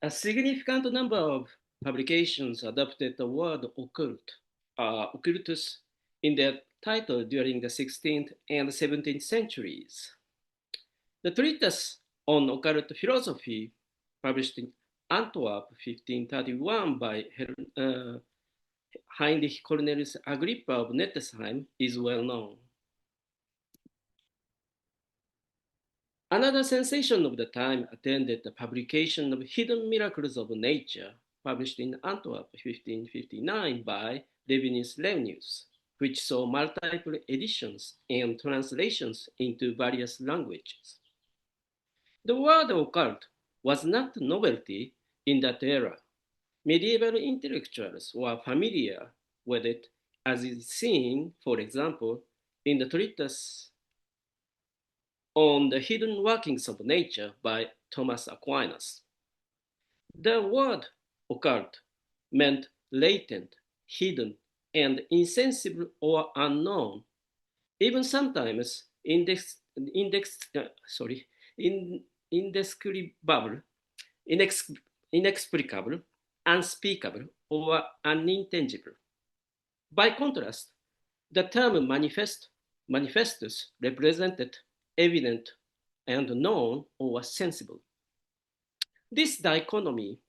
A significant number of publications adopted the word occult, occultus, in their title during the 16th and 17th centuries. The treatise on occult philosophy, published in Antwerp 1531 by Heinrich Cornelius Agrippa of Nettesheim, is well known. Another sensation of the time attended the publication of Hidden Miracles of Nature, published in Antwerp 1559 by Levinus Leonius, which saw multiple editions and translations into various languages. The word occult was not a novelty in that era. Medieval intellectuals were familiar with it, as is seen, for example, in the treatise on the hidden workings of nature by Thomas Aquinas. The word occult meant latent, hidden, and insensible or unknown, even sometimes in, indescribable, inexplicable, unspeakable, or unintelligible. By contrast, the term manifestus represented evident and known or sensible. This dichotomy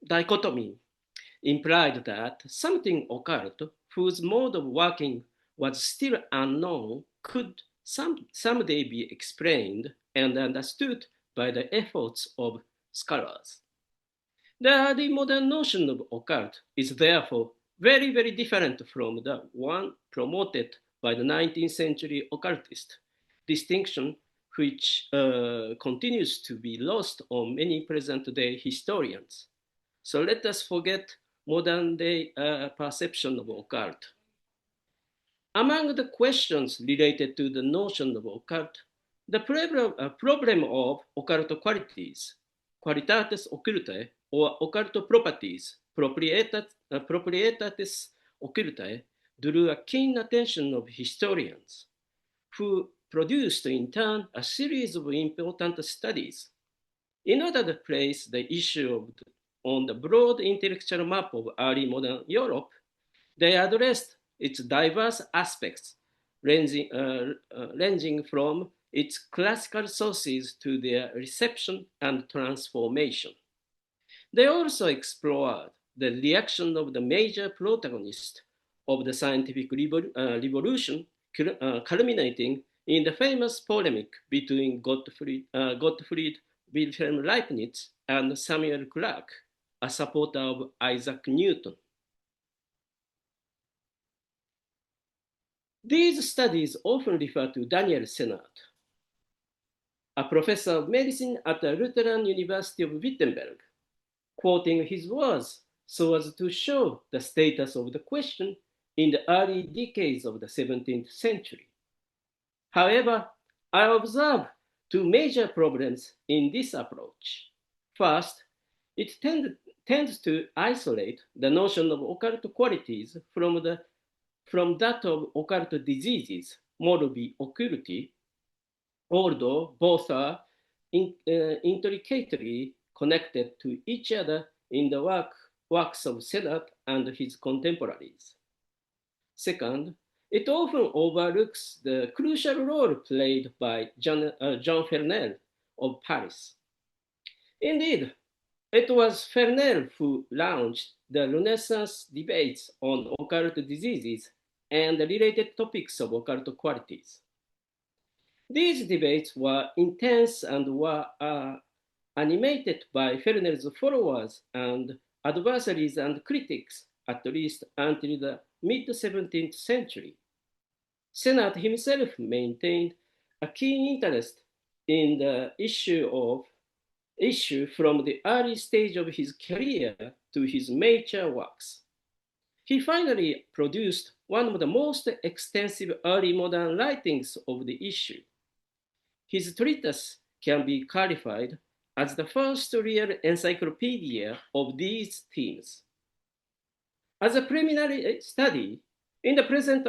implied that something occult whose mode of working was still unknown could someday be explained and understood by the efforts of scholars. The early modern notion of occult is therefore very, very different from the one promoted by the 19th century occultist, distinction which continues to be lost on many present-day historians. So let us forget modern-day perception of occult. Among the questions related to the notion of occult, the problem of occult qualities, qualitates occultae, or occult properties, proprietatis occultae, drew a keen attention of historians, who produced in turn a series of important studies. In order to place the issue on the broad intellectual map of early modern Europe, they addressed its diverse aspects, ranging from its classical sources to their reception and transformation. They also explored the reaction of the major protagonists of the scientific revolution, culminating in the famous polemic between Gottfried Wilhelm Leibniz and Samuel Clerk, a supporter of Isaac Newton. These studies often refer to Daniel Sennert, a professor of medicine at the Lutheran University of Wittenberg, quoting his words so as to show the status of the question in the early decades of the 17th century. However, I observe two major problems in this approach. First, it tends to isolate the notion of occult qualities from that of occult diseases, morbi occulti, although both are intricately connected to each other in the works of Sennert and his contemporaries. Second, it often overlooks the crucial role played by Jean Fernel of Paris. Indeed, it was Fernel who launched the Renaissance debates on occult diseases and the related topics of occult qualities. These debates were intense and were animated by Fernel's followers and adversaries and critics, at least until the mid-17th century. Sennert himself maintained a keen interest in the issue from the early stage of his career to his major works. He finally produced one of the most extensive early modern writings of the issue. His treatise can be qualified as the first real encyclopedia of these themes. As a preliminary study, in the present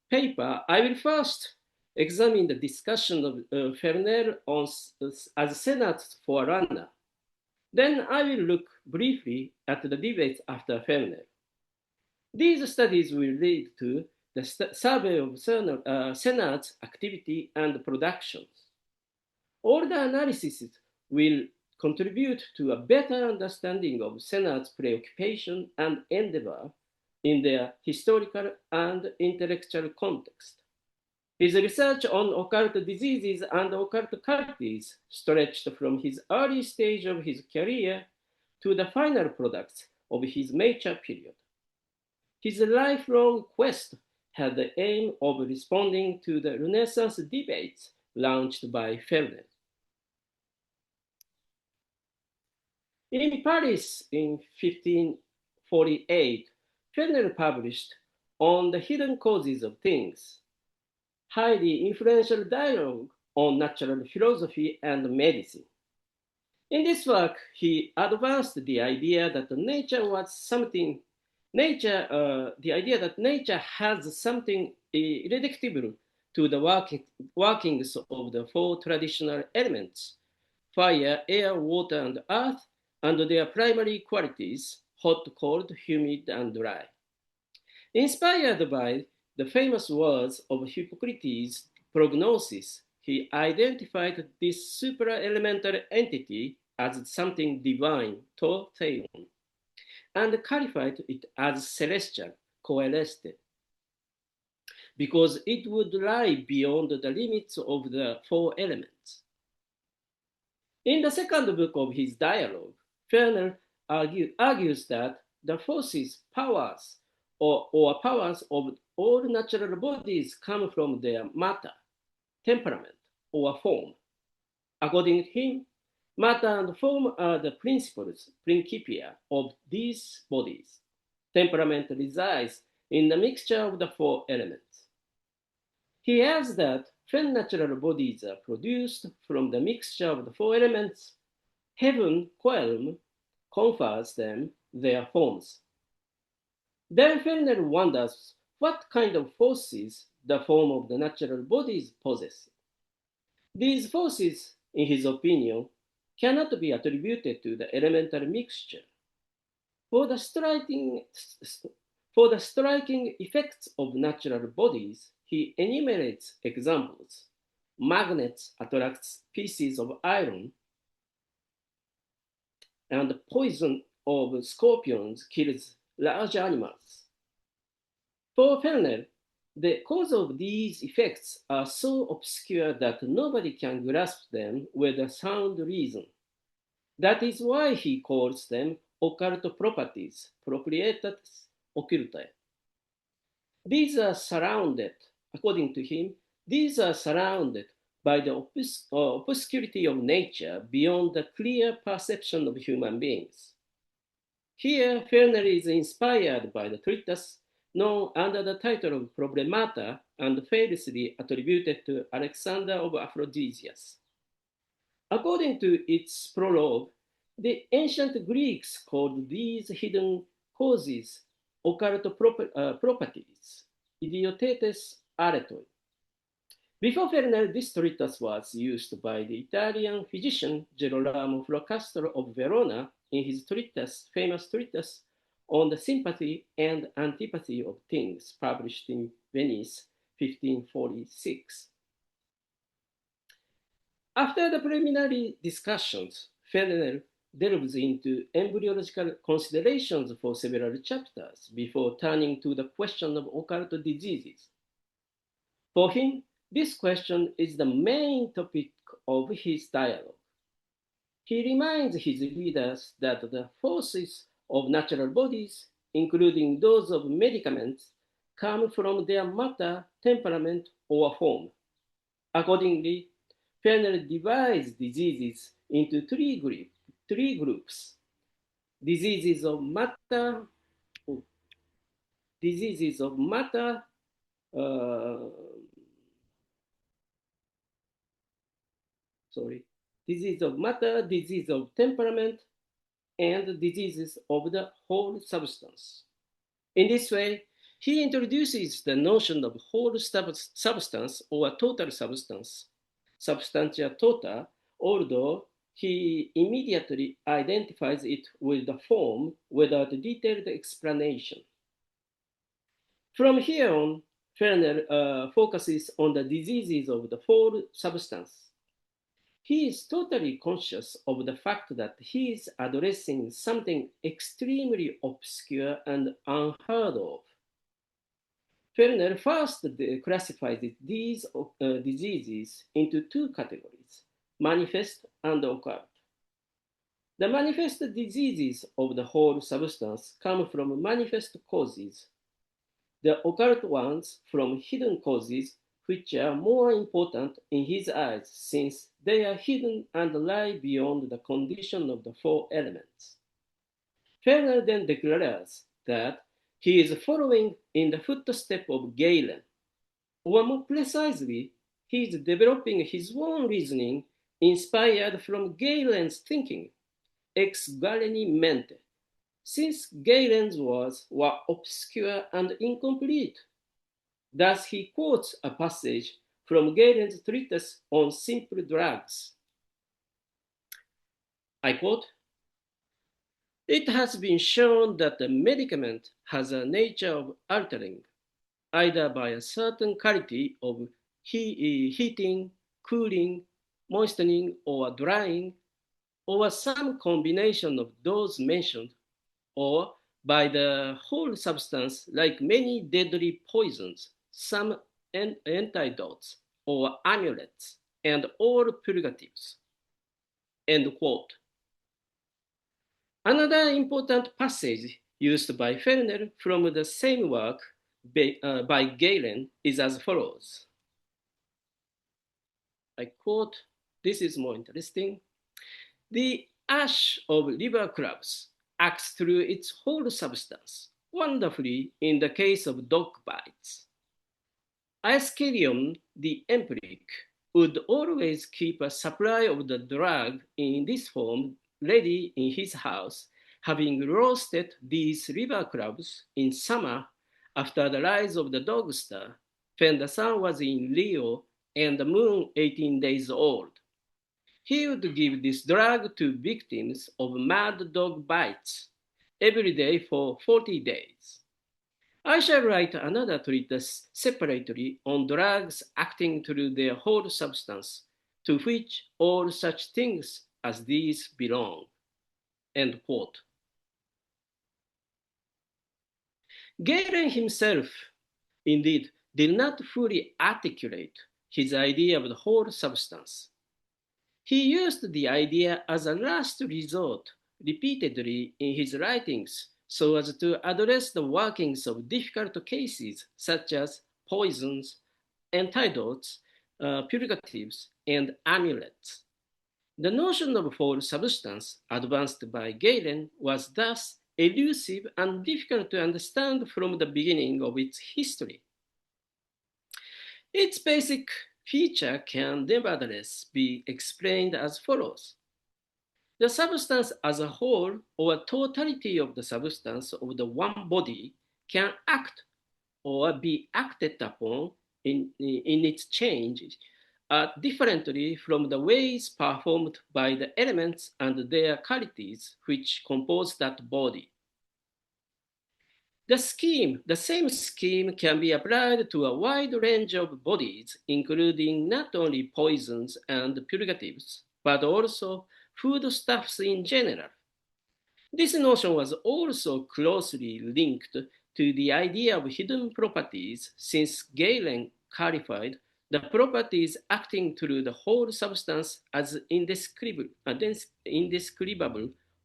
paper, I will first examine the discussion of Fernel as Sennert's forerunner. Then I will look briefly at the debates after Fernel. These studies will lead to the survey of Sennert's activity and productions. All the analyses will contribute to a better understanding of Sennert's preoccupation and endeavor in their historical and intellectual context. His research on occult diseases and occult qualities stretched from his early stage of his career to the final products of his mature period. His lifelong quest had the aim of responding to the Renaissance debates launched by Fernel. In Paris in 1548, Fernel published On the Hidden Causes of Things, highly influential dialogue on natural philosophy and medicine. In this work, he advanced the idea that nature has something irreducible to the workings of the four traditional elements: fire, air, water, and earth, and their primary qualities: hot, cold, humid, and dry. Inspired by the famous words of Hippocrates' prognosis, he identified this supra-elemental entity as something divine, to theon, and qualified it as celestial, coeleste, because it would lie beyond the limits of the four elements. In the second book of his dialogue, Fernel argues that the forces, powers, or powers of all natural bodies come from their matter, temperament, or form. According to him, matter and form are the principles, principia of these bodies. Temperament resides in the mixture of the four elements. He adds that when natural bodies are produced from the mixture of the four elements, heaven, qualm, confers them their forms. Then Fernel wonders what kind of forces the form of the natural bodies possess. These forces, in his opinion, cannot be attributed to the elemental mixture. For the striking effects of natural bodies, he enumerates examples. Magnets attract pieces of iron, and the poison of scorpions kills large animals. For Fernel, the cause of these effects are so obscure that nobody can grasp them with a sound reason. That is why he calls them occult properties, proprietates occultae. These are surrounded, according to him, these are surrounded by the obscurity of nature beyond the clear perception of human beings. Here, Fernel is inspired by the treatise known under the title of Problemata and famously attributed to Alexander of Aphrodisias. According to its prologue, the ancient Greeks called these hidden causes occult properties, idiotetes aretoi. Before Fernel, this treatise was used by the Italian physician Girolamo Fracastoro of Verona in his famous treatise on the sympathy and antipathy of things, published in Venice, 1546. After the preliminary discussions, Fernel delves into embryological considerations for several chapters before turning to the question of occult diseases. For him, this question is the main topic of his dialogue. He reminds his readers that the forces of natural bodies, including those of medicaments, come from their matter, temperament, or form. Accordingly, Fernel divides diseases into three groups: diseases of matter, diseases of matter, disease of temperament, and diseases of the whole substance. In this way, he introduces the notion of whole substance or total substance, substantia tota, although he immediately identifies it with the form without detailed explanation. From here on, Fernel focuses on the diseases of the whole substance. He is totally conscious of the fact that he is addressing something extremely obscure and unheard of. Fernel first classifies these diseases into two categories, manifest and occult. The manifest diseases of the whole substance come from manifest causes, the occult ones from hidden causes, which are more important in his eyes since they are hidden and lie beyond the condition of the four elements. Fernel then declares that he is following in the footsteps of Galen, or more precisely, he is developing his own reasoning inspired from Galen's thinking, ex Galeni mente, since Galen's words were obscure and incomplete. Thus, he quotes a passage from Galen's treatise on simple drugs. I quote, "It has been shown that the medicament has a nature of altering, either by a certain quality of heating, cooling, moistening, or drying, or some combination of those mentioned, or by the whole substance like many deadly poisons, some antidotes, or amulets, and all purgatives." End quote. Another important passage used by Fernel from the same work by Galen is as follows. I quote, this is more interesting. "The ash of liver crabs acts through its whole substance, wonderfully in the case of dog bites. Aescelium the empiric would always keep a supply of the drug in this form ready in his house, having roasted these liver crabs in summer after the rise of the dog star, when the sun was in Leo and the moon 18 days old. He would give this drug to victims of mad dog bites every day for 40 days. I shall write another treatise separately on drugs acting through their whole substance, to which all such things as these belong." End quote. Galen himself, indeed, did not fully articulate his idea of the whole substance. He used the idea as a last resort repeatedly in his writings so as to address the workings of difficult cases such as poisons, antidotes, purgatives, and amulets. The notion of whole substance advanced by Galen was thus elusive and difficult to understand from the beginning of its history. Its basic feature can nevertheless be explained as follows. The substance as a whole, or totality of the substance of the one body, can act or be acted upon in its change differently from the ways performed by the elements and their qualities which compose that body. The same scheme can be applied to a wide range of bodies, including not only poisons and purgatives, but also foodstuffs in general. This notion was also closely linked to the idea of hidden properties, since Galen clarified the properties acting through the whole substance as indescribable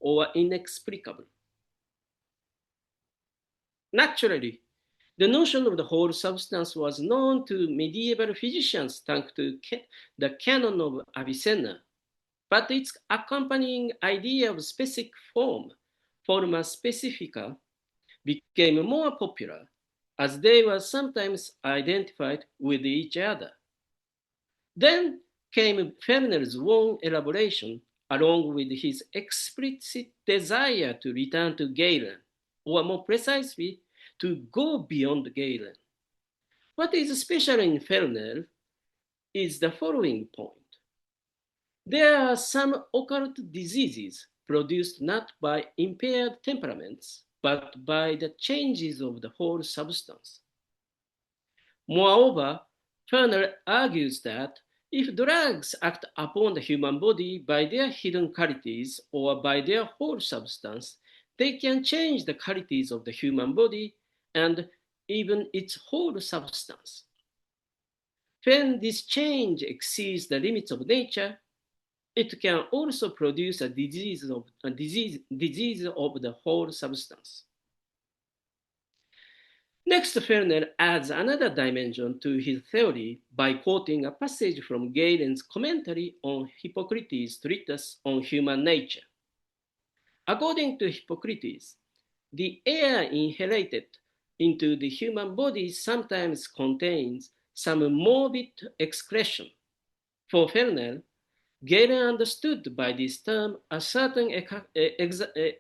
or inexplicable. Naturally, the notion of the whole substance was known to medieval physicians thanks to the canon of Avicenna, but its accompanying idea of specific forma specifica, became more popular as they were sometimes identified with each other. Then came Fernel's own elaboration, along with his explicit desire to return to Galen, or more precisely, to go beyond Galen. What is special in Fernel is the following point. There are some occult diseases produced not by impaired temperaments, but by the changes of the whole substance. Moreover, Fernel argues that if drugs act upon the human body by their hidden qualities or by their whole substance, they can change the qualities of the human body and even its whole substance. When this change exceeds the limits of nature, it can also produce a disease of the whole substance. Next, Fernel adds another dimension to his theory by quoting a passage from Galen's commentary on Hippocrates' treatise on human nature. According to Hippocrates, the air inhalated into the human body sometimes contains some morbid excretion. For Fernel, Galen understood by this term a certain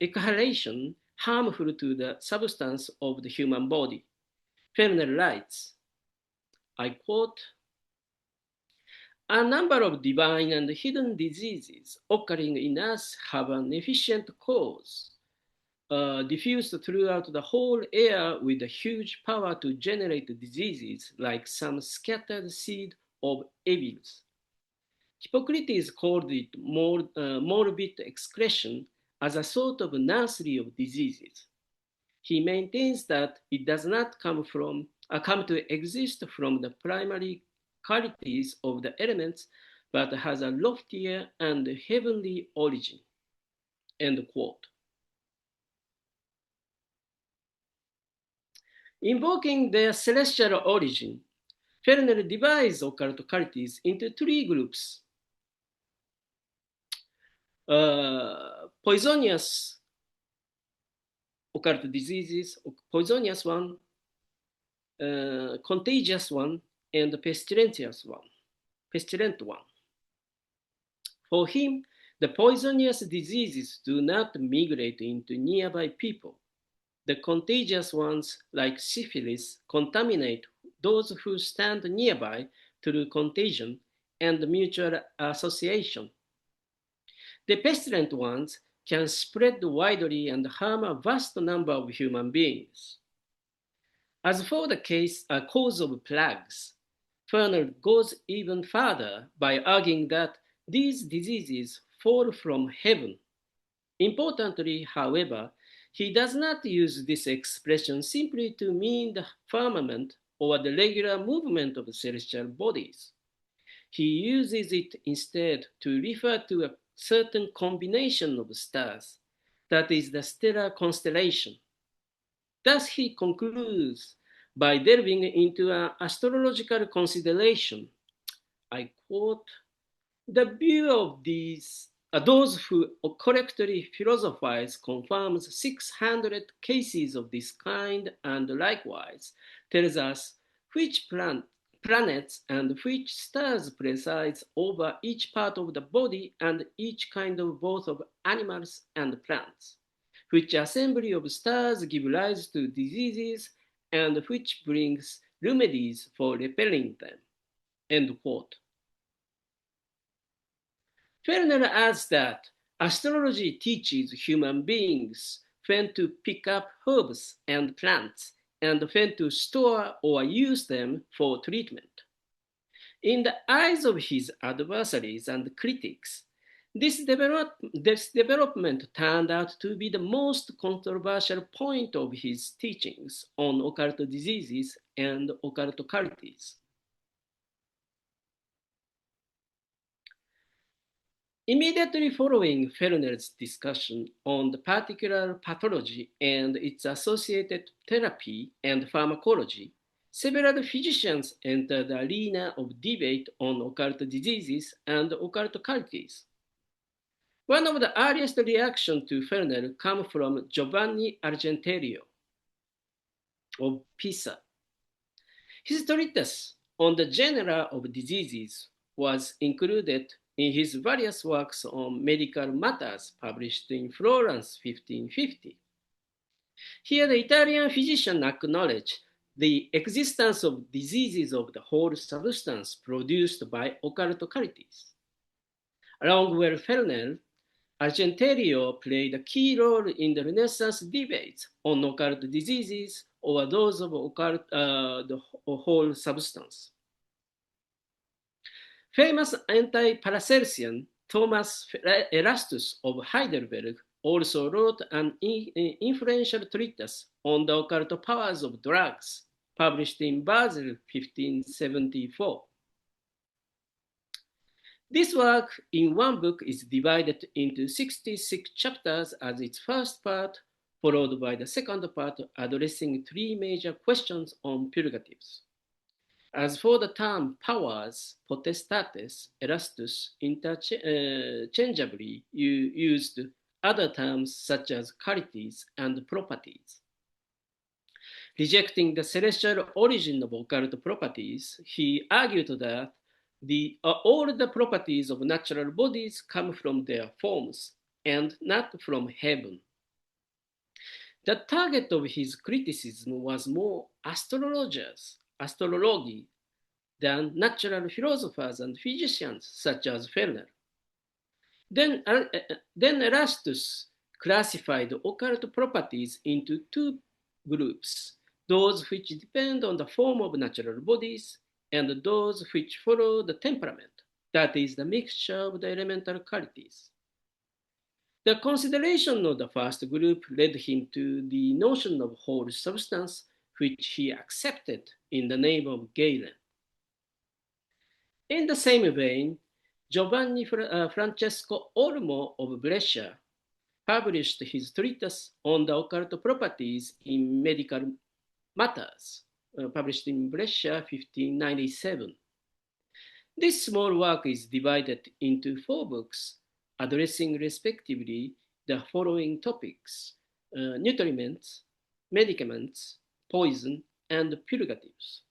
exhalation harmful to the substance of the human body. Fernel writes, I quote, a number of divine and hidden diseases occurring in us have an efficient cause, diffused throughout the whole air with a huge power to generate diseases like some scattered seed of evils. Hippocrates called it morbid excretion as a sort of nursery of diseases. He maintains that it does not come to exist from the primary qualities of the elements, but has a loftier and heavenly origin. End quote. Invoking their celestial origin, Fernel divides occult qualities into three groups. Poisonous occult diseases, poisonous one, contagious one, and pestilent one. For him, the poisonous diseases do not migrate into nearby people. The contagious ones, like syphilis, contaminate those who stand nearby through contagion and mutual association. The pestilent ones can spread widely and harm a vast number of human beings. As for the cause of plagues, Fernel goes even further by arguing that these diseases fall from heaven. Importantly, however, he does not use this expression simply to mean the firmament or the regular movement of celestial bodies. He uses it instead to refer to a certain combination of stars, that is, the stellar constellation. Thus, he concludes by delving into an astrological consideration. I quote, the view of those who correctly philosophize confirms 600 cases of this kind and likewise tells us which planets and which stars presides over each part of the body and each kind of both of animals and plants, which assembly of stars give rise to diseases and which brings remedies for repelling them. End quote. Fernel adds that astrology teaches human beings when to pick up herbs and plants and when to store or use them for treatment. In the eyes of his adversaries and critics, this development turned out to be the most controversial point of his teachings on occult diseases and occult qualities. Immediately following Fernel's discussion on the particular pathology and its associated therapy and pharmacology, several physicians entered the arena of debate on occult diseases and occult qualities. One of the earliest reactions to Fernel came from Giovanni Argentero of Pisa. His treatise on the genera of diseases was included in his various works on medical matters published in Florence 1550. Here the Italian physician acknowledged the existence of diseases of the whole substance produced by occult qualities. Along with Fernel, Argenterio played a key role in the Renaissance debates on occult diseases or those of the whole substance. Famous anti-Paracelsian Thomas Erastus of Heidelberg also wrote an influential treatise on the occult powers of drugs, published in Basel 1574. This work in one book is divided into 66 chapters as its first part, followed by the second part addressing three major questions on purgatives. As for the term powers, potestates, Erastus interchangeably used other terms such as qualities and properties. Rejecting the celestial origin of occult properties, he argued that all the properties of natural bodies come from their forms and not from heaven. The target of his criticism was more astrology than natural philosophers and physicians such as Fernel. Then Erastus classified occult properties into two groups, those which depend on the form of natural bodies and those which follow the temperament, that is, the mixture of the elemental qualities. The consideration of the first group led him to the notion of whole substance, which he accepted in the name of Galen. In the same vein, Giovanni Francesco Olmo of Brescia published his treatise on the occult properties in medical matters, published in Brescia 1597. This small work is divided into 4 books, addressing respectively the following topics: nutriments, medicaments, poison, and purgatives.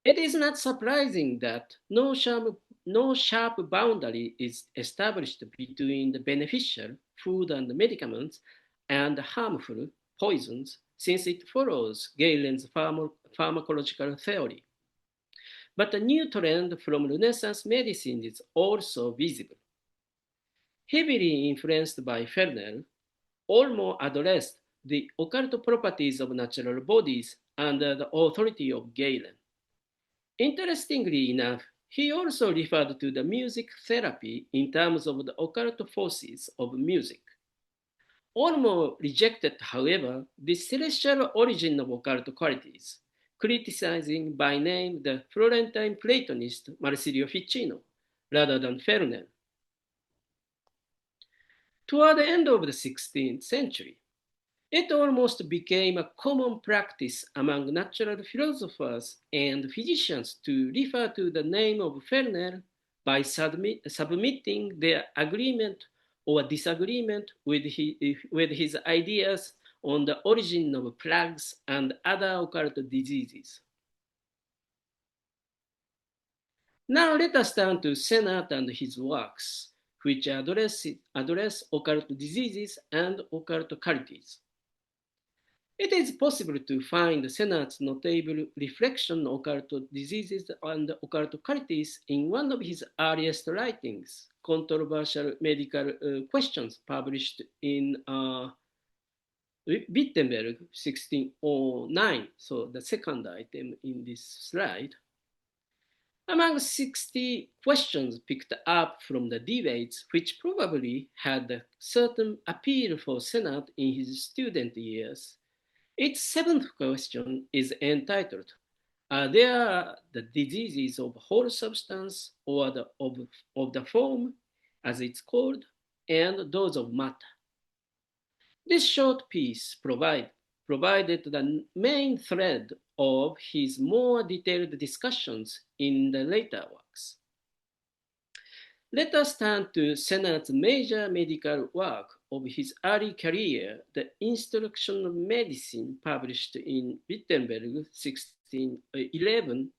It is not surprising that no sharp boundary is established between the beneficial food and medicaments and harmful poisons, since it follows Galen's pharmacological theory. But a new trend from Renaissance medicine is also visible. Heavily influenced by Fernel, Olmo addressed the occult properties of natural bodies under the authority of Galen. Interestingly enough, he also referred to the music therapy in terms of the occult forces of music. Olmo rejected, however, the celestial origin of occult qualities, criticizing by name the Florentine Platonist Marsilio Ficino rather than Fernel. Toward the end of the 16th century, it almost became a common practice among natural philosophers and physicians to refer to the name of Fernel by submitting their agreement or disagreement with his ideas on the origin of plagues and other occult diseases. Now let us turn to Sennert and his works, which address occult diseases and occult qualities. It is possible to find Sennert's notable reflection on occult diseases and occult qualities in one of his earliest writings, Controversial Medical Questions, published in Wittenberg 1609, so the second item in this slide. Among 60 questions picked up from the debates, which probably had a certain appeal for Sennert in his student years, its 7th question is entitled, Are there the diseases of whole substance or of the form, as it's called, and those of matter? This short piece provided the main thread of his more detailed discussions in the later works. Let us turn to Sennert's major medical work of his early career, The Instruction of Medicine, published in Wittenberg 1611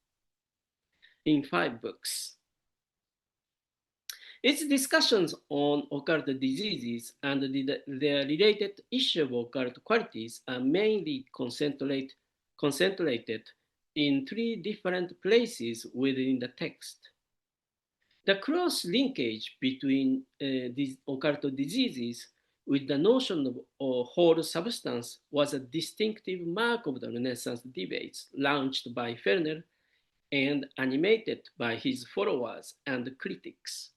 in 5 books. Its discussions on occult diseases and their related issue of occult qualities are mainly concentrated in 3 different places within the text. The close linkage between these occult diseases with the notion of whole substance was a distinctive mark of the Renaissance debates launched by Fernel and animated by his followers and critics.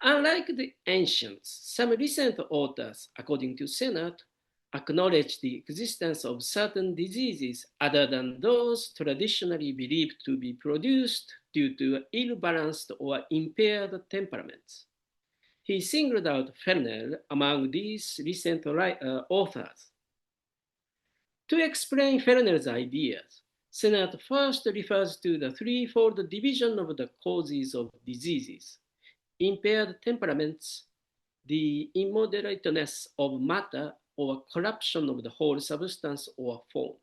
Unlike the ancients, some recent authors, according to Sennert, acknowledge the existence of certain diseases other than those traditionally believed to be produced due to ill-balanced or impaired temperaments. He singled out Fernel among these recent authors. To explain Fernel's ideas, Sennert first refers to the threefold division of the causes of diseases: impaired temperaments, the immoderateness of matter, or corruption of the whole substance or form.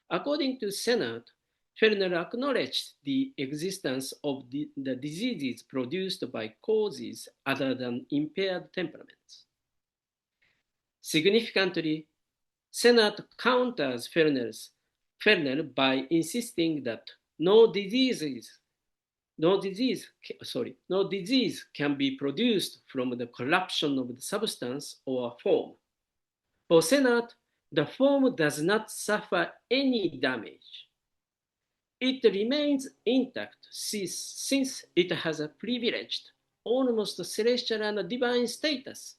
According to Sennert, Fernel acknowledged the existence of the diseases produced by causes other than impaired temperaments. Significantly, Sennert counters Fernel by insisting that no disease can be produced from the corruption of the substance or form. For Sennert, the form does not suffer any damage. It remains intact since it has a privileged, almost celestial and divine status,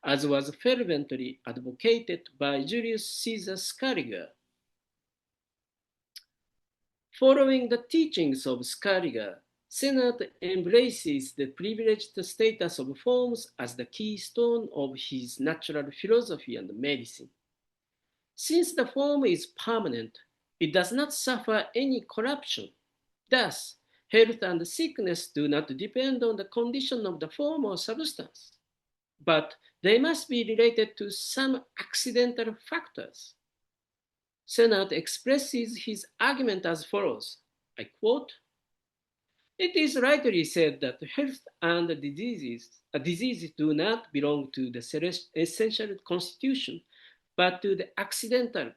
as was fervently advocated by Julius Caesar Scaliger. Following the teachings of Scaliger, Sennert embraces the privileged status of forms as the keystone of his natural philosophy and medicine. Since the form is permanent, it does not suffer any corruption. Thus, health and sickness do not depend on the condition of the form or substance, but they must be related to some accidental factors. Sennert expresses his argument as follows, I quote, "It is rightly said that health and diseases do not belong to the essential constitution, but to the accidental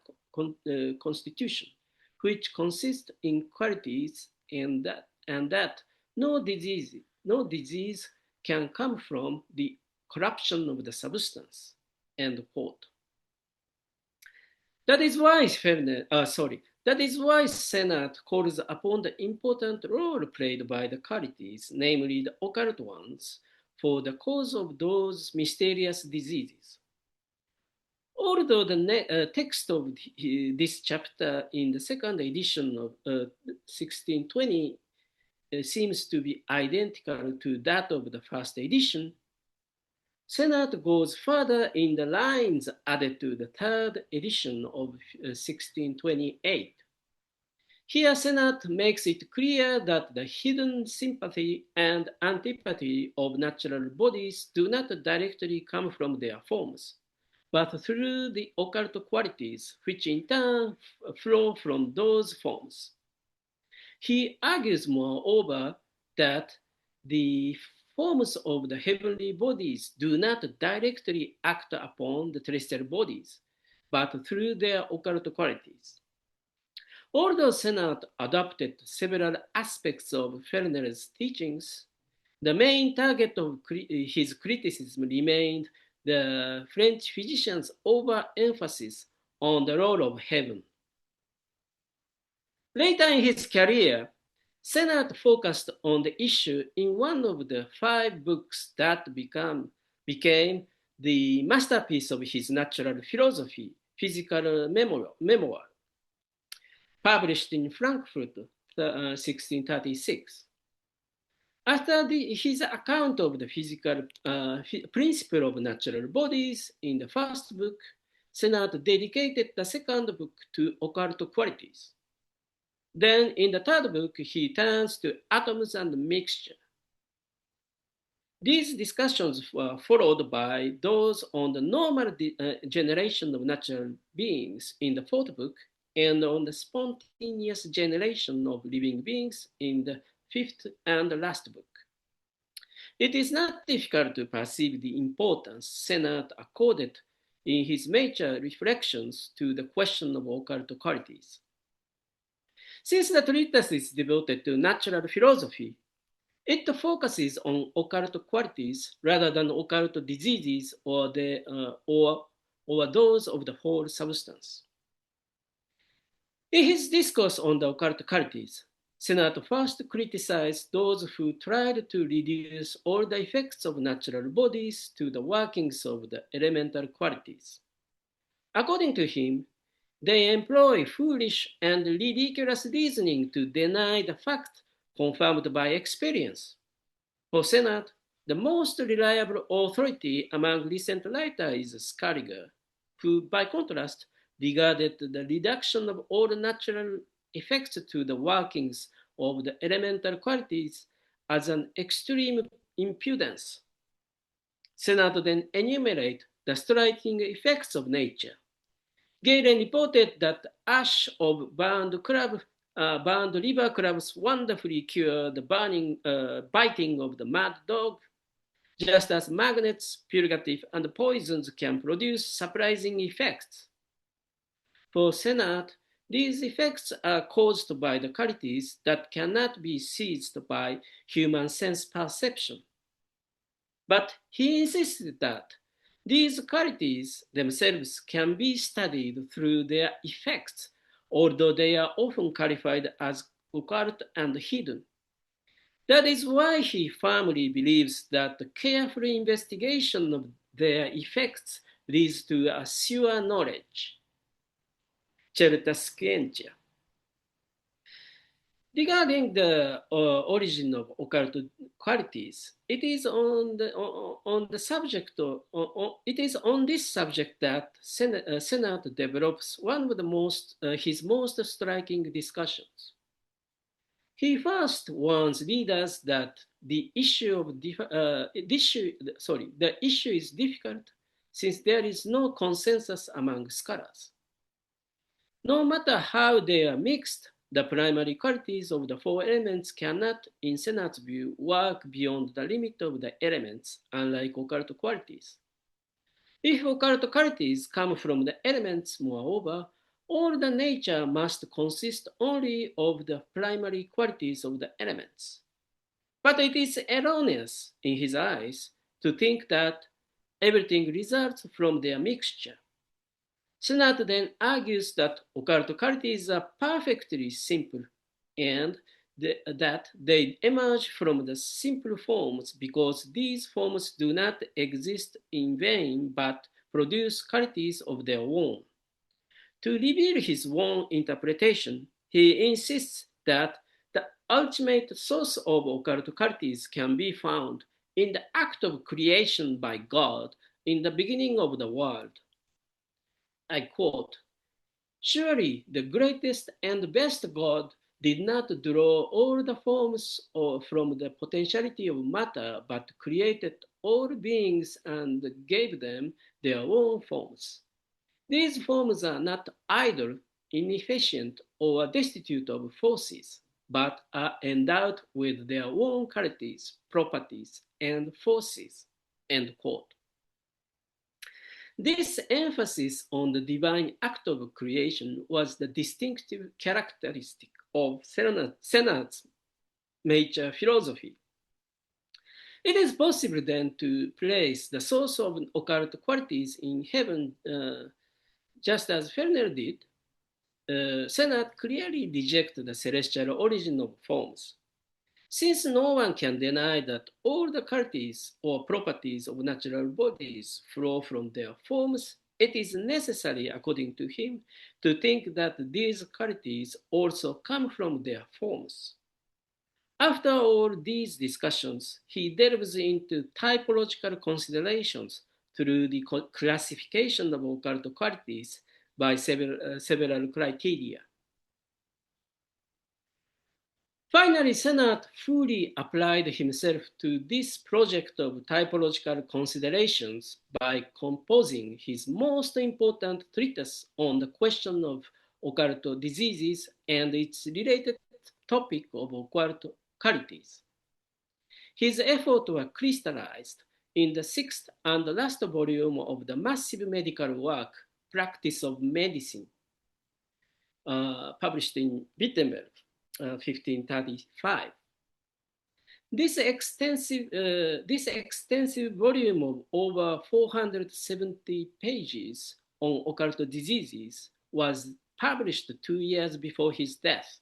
constitution, which consists in qualities, and that no disease can come from the corruption of the substance." End quote. That is why Sennert calls upon the important role played by the qualities, namely the occult ones, for the cause of those mysterious diseases. Although the text of this chapter in the second edition of 1620 seems to be identical to that of the first edition, Sennert goes further in the lines added to the third edition of 1628. Here, Sennert makes it clear that the hidden sympathy and antipathy of natural bodies do not directly come from their forms, but through the occult qualities, which in turn flow from those forms. He argues, moreover, that the forms of the heavenly bodies do not directly act upon the terrestrial bodies, but through their occult qualities. Although Sennert adopted several aspects of Fernel's teachings, the main target of his criticism remained the French physician's overemphasis on the role of heaven. Later in his career, Sennert focused on the issue in one of the 5 books that became the masterpiece of his natural philosophy, Physical Memoir, published in Frankfurt, 1636. After his account of the physical principle of natural bodies in the first book, Sennert dedicated the second book to occult qualities. Then, in the third book, he turns to atoms and mixture. These discussions were followed by those on the normal generation of natural beings in the fourth book, and on the spontaneous generation of living beings in the fifth and last book. It is not difficult to perceive the importance Sennert accorded in his major reflections to the question of occult qualities. Since the treatise is devoted to natural philosophy, It focuses on occult qualities rather than occult diseases or those of the whole substance. In his discourse on the occult qualities, Sennert first criticized those who tried to reduce all the effects of natural bodies to the workings of the elemental qualities. According to him, they employ foolish and ridiculous reasoning to deny the fact confirmed by experience. For Sennert, the most reliable authority among recent writers is Scaliger, who, by contrast, regarded the reduction of all natural effects to the workings of the elemental qualities as an extreme impudence. Sennert then enumerated the striking effects of nature. Galen reported that ash of burned river crabs wonderfully cure the biting of the mad dog, just as magnets, purgative, and poisons can produce surprising effects. For Sennert, these effects are caused by the qualities that cannot be seized by human sense perception. But he insisted that these qualities themselves can be studied through their effects, although they are often qualified as occult and hidden. That is why he firmly believes that the careful investigation of their effects leads to a sure knowledge. Certa scientia. Regarding the origin of occult qualities, it is on this subject that Sennert develops one of his most striking discussions. He first warns readers that the issue is difficult since there is no consensus among scholars. No matter how they are mixed, the primary qualities of the four elements cannot, in Sennert's view, work beyond the limit of the elements, unlike occult qualities. If occult qualities come from the elements, moreover, all the nature must consist only of the primary qualities of the elements. But it is erroneous, in his eyes, to think that everything results from their mixture. Sennert then argues that occult qualities are perfectly simple and that they emerge from the simple forms because these forms do not exist in vain but produce qualities of their own. To reveal his own interpretation, he insists that the ultimate source of occult qualities can be found in the act of creation by God in the beginning of the world. I quote, "Surely the greatest and best God did not draw all the forms from the potentiality of matter, but created all beings and gave them their own forms. These forms are not idle, inefficient, or destitute of forces, but are endowed with their own qualities, properties, and forces." End quote. This emphasis on the divine act of creation was the distinctive characteristic of Sennert's major philosophy. It is possible then to place the source of occult qualities in heaven, just as Fernel did. Sennert clearly rejected the celestial origin of forms. Since no one can deny that all the qualities or properties of natural bodies flow from their forms, it is necessary, according to him, to think that these qualities also come from their forms. After all these discussions, he delves into typological considerations through the classification of occult qualities by several criteria. Finally, Sennert fully applied himself to this project of typological considerations by composing his most important treatise on the question of occult diseases and its related topic of occult qualities. His efforts were crystallized in the sixth and last volume of the massive medical work, Practice of Medicine, published in Wittenberg. 1535. This extensive volume of over 470 pages on occult diseases was published 2 years before his death.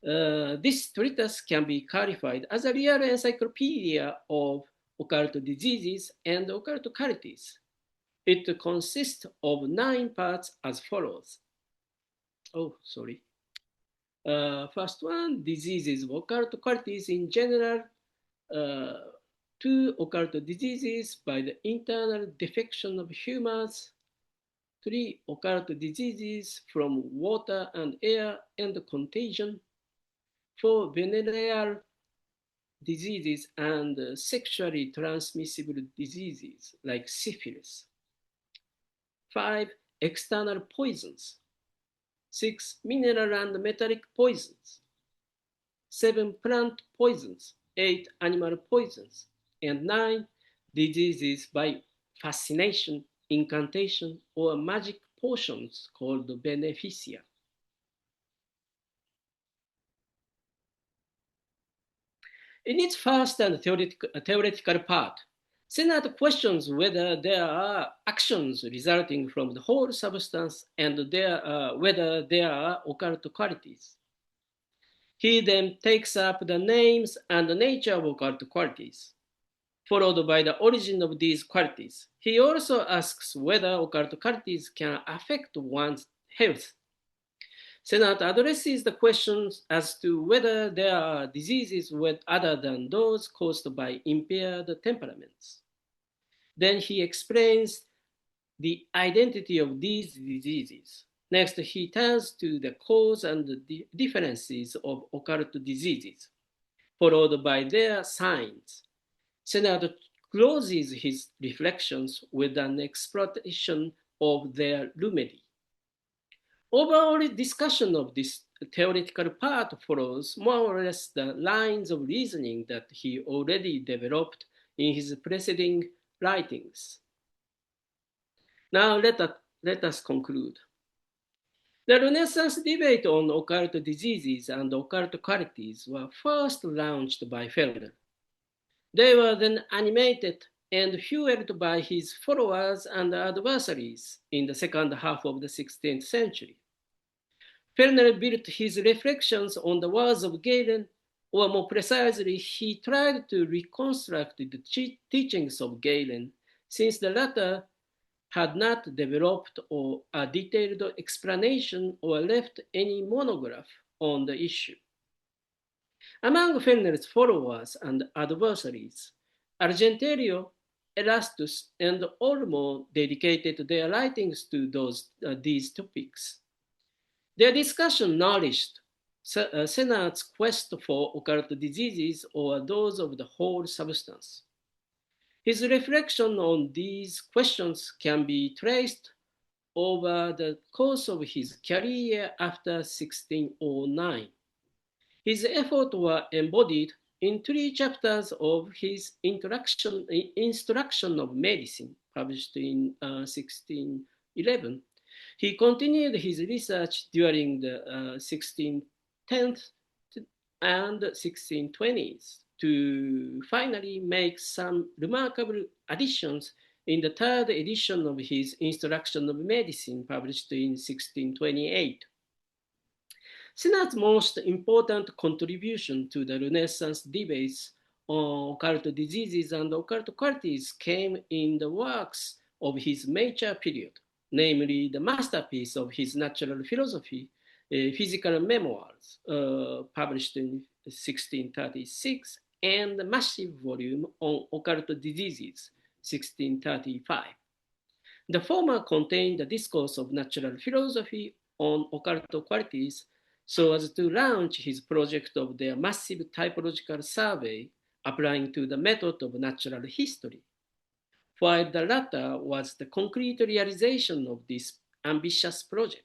This treatise can be qualified as a real encyclopedia of occult diseases and occult qualities. It consists of 9 parts as follows. Oh, sorry. First one, diseases of occult qualities in general. Uh, 2, occult diseases by the internal defection of humors. 3, occult diseases from water and air and contagion. 4, venereal diseases and sexually transmissible diseases like syphilis. 5, external poisons. 6, mineral and metallic poisons. 7, plant poisons. 8, animal poisons. And 9, diseases by fascination, incantation, or magic potions called beneficia. In its first and theoretical part, Sennert questions whether there are actions resulting from the whole substance and whether there are occult qualities. He then takes up the names and the nature of occult qualities, followed by the origin of these qualities. He also asks whether occult qualities can affect one's health. Sennert addresses the questions as to whether there are diseases other than those caused by impaired temperaments. Then he explains the identity of these diseases. Next, he turns to the cause and the differences of occult diseases, followed by their signs. Sennert closes his reflections with an exploration of their remedy. Overall discussion of this theoretical part follows more or less the lines of reasoning that he already developed in his preceding writings. Now let us conclude. The Renaissance debate on occult diseases and occult qualities were first launched by Fernel. They were then animated and fueled by his followers and adversaries in the second half of the 16th century. Fernel built his reflections on the words of Galen, or more precisely, he tried to reconstruct the teachings of Galen, since the latter had not developed a detailed explanation or left any monograph on the issue. Among Fernel's followers and adversaries, Argenterio, Erastus, and Olmo dedicated their writings to these topics. Their discussion nourished Sennert's quest for occult diseases or those of the whole substance. His reflection on these questions can be traced over the course of his career after 1609. His efforts were embodied in 3 chapters of his Instruction of Medicine, published in 1611. He continued his research during the 1610s and 1620s to finally make some remarkable additions in the 3rd edition of his Instruction of Medicine, published in 1628. Sennert's most important contribution to the Renaissance debates on occult diseases and occult qualities came in the works of his major period, namely the masterpiece of his natural philosophy, Physical Memoirs, published in 1636, and the massive volume on occult diseases, 1635. The former contained the discourse of natural philosophy on occult qualities so as to launch his project of their massive typological survey applying to the method of natural history, while the latter was the concrete realization of this ambitious project.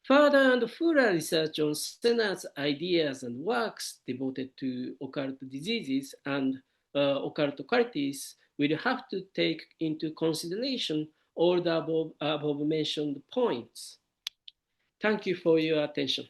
Further and fuller research on Sennert's ideas and works devoted to occult diseases and occult qualities will have to take into consideration all the above mentioned points. Thank you for your attention.